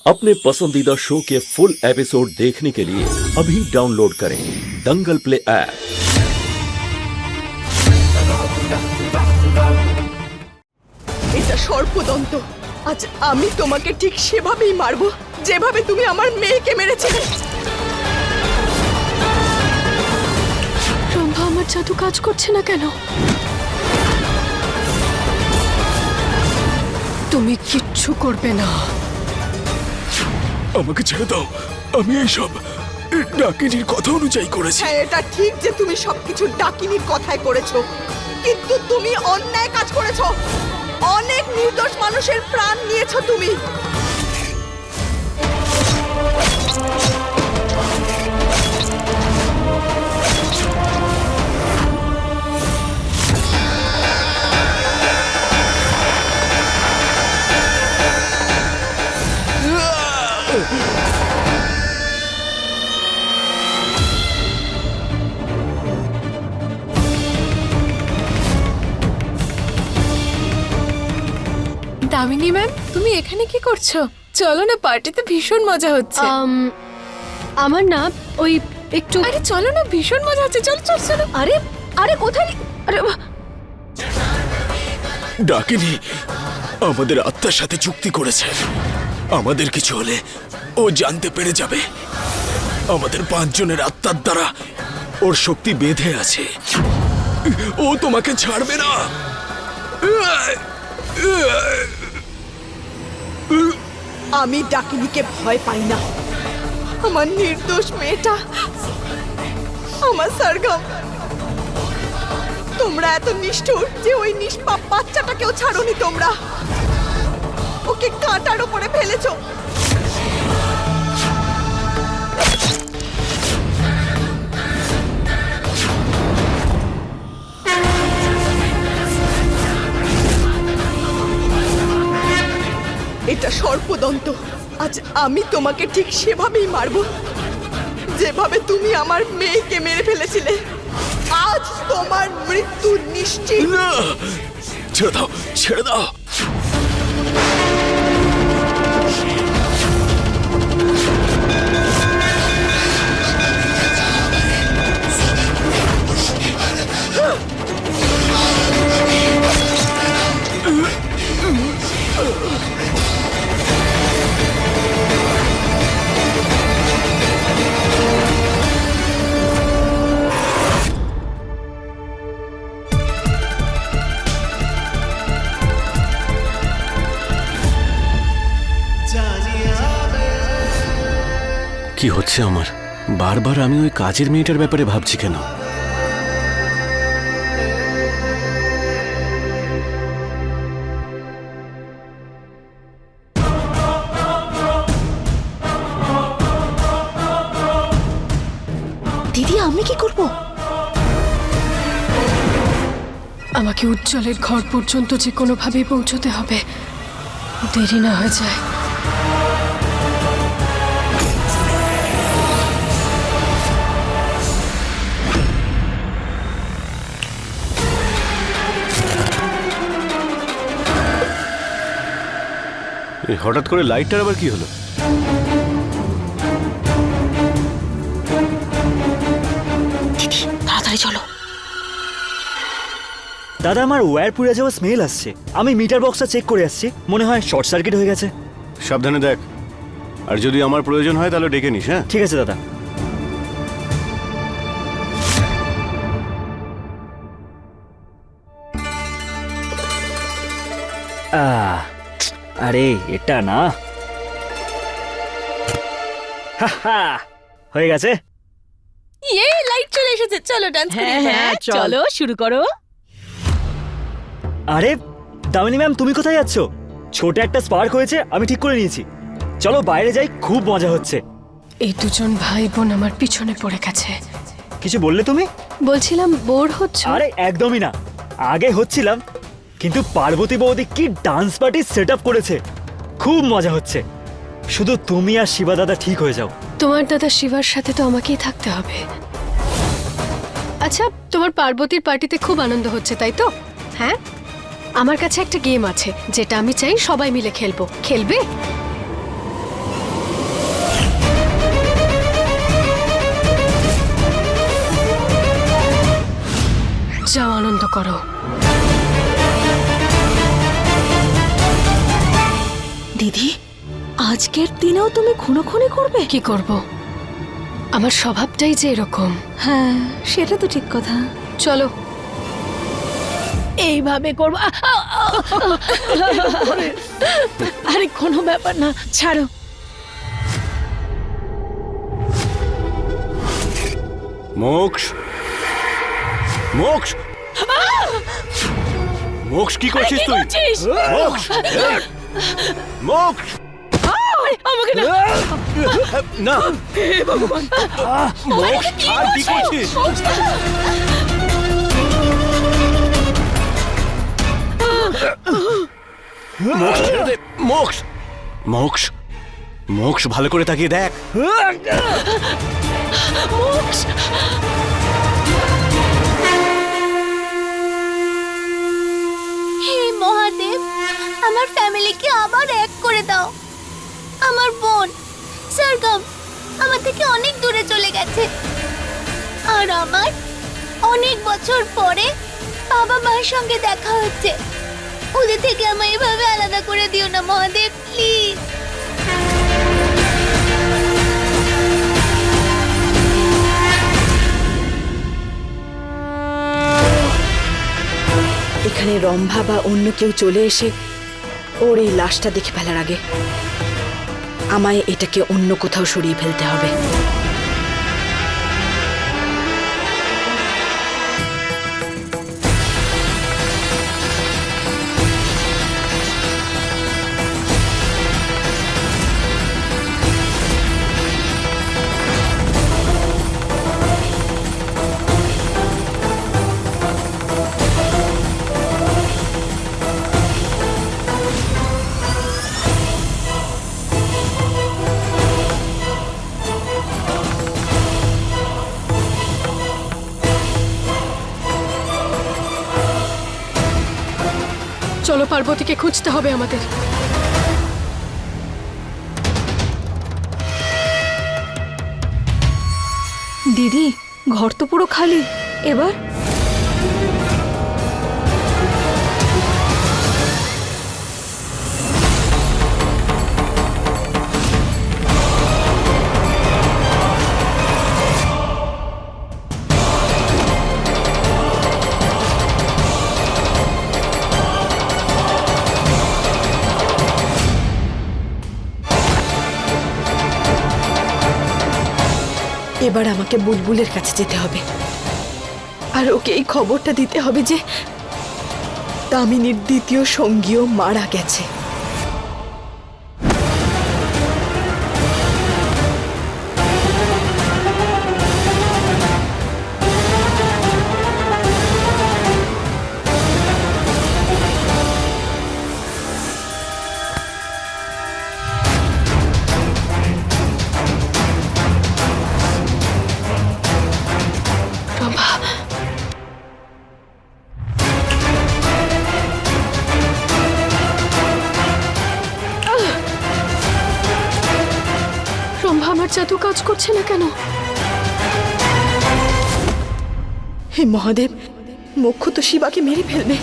अपने पसंदीदा शो के फुल एपिसोड देखने के लिए अभी डाउनलोड करें दंगल प्ले ऐप। এটা সর্পদন্ত। আজ আমি তোমাকে ঠিক সেভাবেই মারবো যেভাবে তুমি আমার মেয়েকে মেরেছিলে। রম্ভা, আমার জাদু কাজ করছে না কেন? তুমি কিচ্ছু করবে না। আমাকে ছেড়ে দাও, আমি এইসব ডাকিনীর কথা অনুযায়ী করেছি। হ্যাঁ, এটা ঠিক যে তুমি সবকিছু ডাকিনীর কথায় করেছো, কিন্তু তুমি অন্যায় কাজ করেছো। অনেক নির্দোষ মানুষের প্রাণ নিয়েছো তুমি। দামিনী ম্যাম, তুমি এখানে কি করছো? চলো না, পার্টিতে ভীষণ মজা হচ্ছে। আমার না ওই একটু। আরে চলো না, ভীষণ মজা হচ্ছে। চলো চলো চলো। আরে আরে কোথায়? আরে ডাকিনী আমাদের আত্মার সাথে চুক্তি করেছে, আমাদের কিছু হলে ও জানতে পেরে যাবে। আমাদের 5 জনের আত্মার দ্বারা ওর শক্তি বেঁধে আছে, ও তোমাকে ছাড়বে না। আমি ডাকিনীকে ভয় পাই না। আমার নির্দোষ মেয়েটা, আমার সরগম। তোমরা এত নিষ্ঠুর যে ওই নিষ্পাপ বাচ্চাটাকেও ছাড়োনি। তোমরা ওকে কাঁটার উপরে ফেলেছো। এটা সর্পদন্ত। আজ আমি তোমাকে ঠিক সেভাবেই মারবো যেভাবে তুমি আমার মেয়েকে মেরে ফেলেছিলে। আজ তোমার মৃত্যু নিশ্চিত। না, ছেড়ে দাও, ছেড়ে দাও। কি হচ্ছে আমার? বারবার আমি ওই কাজের মেয়েটার ব্যাপারে ভাবছি কেন? দিদি, আমি কি করব? আমাকে উজ্জ্বলের ঘর পর্যন্ত যে কোনোভাবে পৌঁছতে হবে, দেরি না হয়ে যায়। হঠাৎ করে লাইটটার আবার কি হলো? দিদি, তাড়াতাড়ি চলো। দাদা, আমার ওয়্যার পুড়ে যাওয়া স্মেল আসছে। আমি মিটার বক্সটা চেক করে আসছি, মনে হয় শর্ট সার্কিট হয়ে গেছে। সাবধানে দেখ, আর যদি আমার প্রয়োজন হয় তাহলে ডেকে নিস। হ্যাঁ, ঠিক আছে দাদা। আরে এটা না। হয়ে গেছে। ইয়ে, লাইট চলে এসেছে। চলো ডান্স করি। হ্যাঁ, চলো শুরু করো। আরে দামিনী ম্যাম, তুমি কোথায় যাচ্ছ? ছোট একটা স্পার্ক হয়েছে, আমি ঠিক করে নিয়েছি। চলো বাইরে যাই, খুব মজা হচ্ছে। এই দুজন ভাই বোন আমার পিছনে পড়ে গেছে। কিছু বললে তুমি? বলছিলাম বোর হচ্ছে। আরে একদমই না, আগে হচ্ছিলাম, কিন্তু পার্বতী বৌদি কি ডান্স পার্টি সেট আপ করেছে, খুব মজা হচ্ছে। শুধু তুমি আর শিবা দাদা ঠিক হয়ে যাও। তোমার দাদা শিবার সাথে তো আমাকেই থাকতে হবে। আচ্ছা, তোমার পার্বতীর পার্টিতে খুব আনন্দ হচ্ছে, তাই তো? হ্যাঁ, আমার কাছে একটা গেম আছে যেটা আমি চাই সবাই মিলে খেলবো। খেলবে? করো। দিদি, আজকের দিনেও তুমি খুনোখুনি করবে? কি করব, আমার স্বভাবটাই যে এরকম। হ্যাঁ, সেটা তো ঠিক কথা। চলো। এইভাবে করবো। আরে কোনো ব্যাপার না, ছাড়ো। মোক্ষ, মোক্ষ, মোক্ষ কি করছিস তুই? মোক্ষ, মোক্ষ, আমাকে না। না মোক্ষ, আর কি করছিস? মোক্ষ ছেড়ে দে, মোক্ষ, মোক্ষ, মোক্ষ ভালো করে তাকিয়ে দেখ। হে মহাদেব, আমার ফ্যামিলিকে আবার এক করে দাও। আমার বোন সরগম আমার থেকে অনেক দূরে চলে গেছে, আর আমার অনেক বছর পরে বাবা মায়ের সঙ্গে দেখা হচ্ছে। ওদের থেকে আমায় এভাবে আলাদা করে দিও না মহাদেব, প্লিজ। এখানে রম্ভা বা অন্য কেউ চলে এসে ওর এই লাশটা দেখে ফেলার আগে আমায় এটাকে অন্য কোথাও সরিয়ে ফেলতে হবে। চলো, পার্বতীকে খুঁজতে হবে আমাদের। দিদি, ঘর তো পুরো খালি, এবার? এবার আমাকে বুলবুলের কাছে যেতে হবে আর ওকে এই খবরটা দিতে হবে যে দামিনীর দ্বিতীয় সঙ্গীও মারা গেছে। রম্ভা, আমার জাদু কাজ করছে না কেন? হে মহাদেব, মোক্ষ তো শিবাকে মেরে ফেলবে।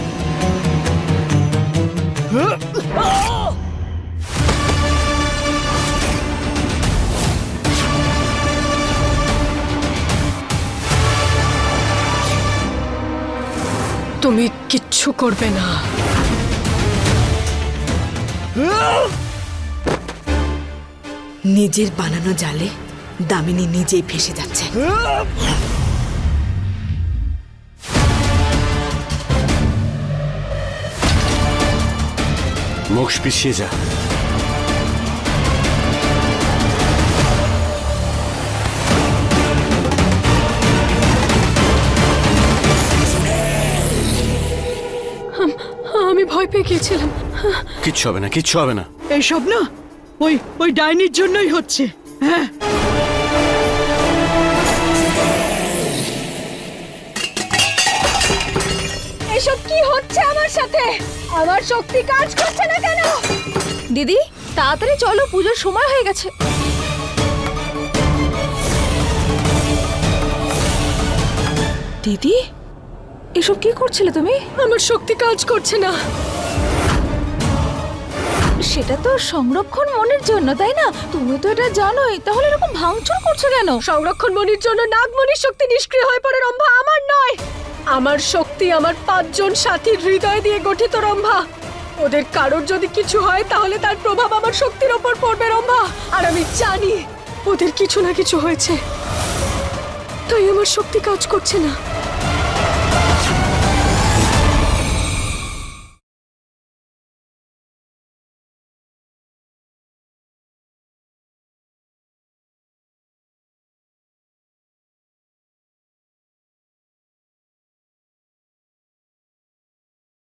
তুমি কিচ্ছু করবে না। নিজের বানানো জালে দামিনী নিজেই ফেসে যাচ্ছে। মোক্ষ পিছিয়ে যা। আমি ভয় পেয়ে গিয়েছিলাম। কিচ্ছু হবে না, কিচ্ছু হবে না। এইসব না ওই ডাইনির জন্যই হচ্ছে। হ্যাঁ, এসব কি হচ্ছে আমার সাথে? আমার শক্তি কাজ করছে না কেন? দিদি, তাড়াতাড়ি চলো, পুজোর সময় হয়ে গেছে। দিদি, এসব কি করছিলে তুমি? আমার শক্তি কাজ করছে না। সেটা তো সংরক্ষণ মনের জন্য, তাই না? তুমি তো এটা জানোই, তাহলে এরকম ভাঙচুর করছো কেন? সংরক্ষণ মনির জন্য নাগমণির শক্তি নিষ্ক্রিয় হয়ে পড়ে রম্ভা, আমার নয়। আমার শক্তি আমার 5 জন সাথীর হৃদয় দিয়ে গঠিত রম্ভা। ওদের কারোর যদি কিছু হয় তাহলে তার প্রভাব আমার শক্তির ওপর পড়বে রম্ভা। আর আমি জানি ওদের কিছু না কিছু হয়েছে, তাই আমার শক্তি কাজ করছে না।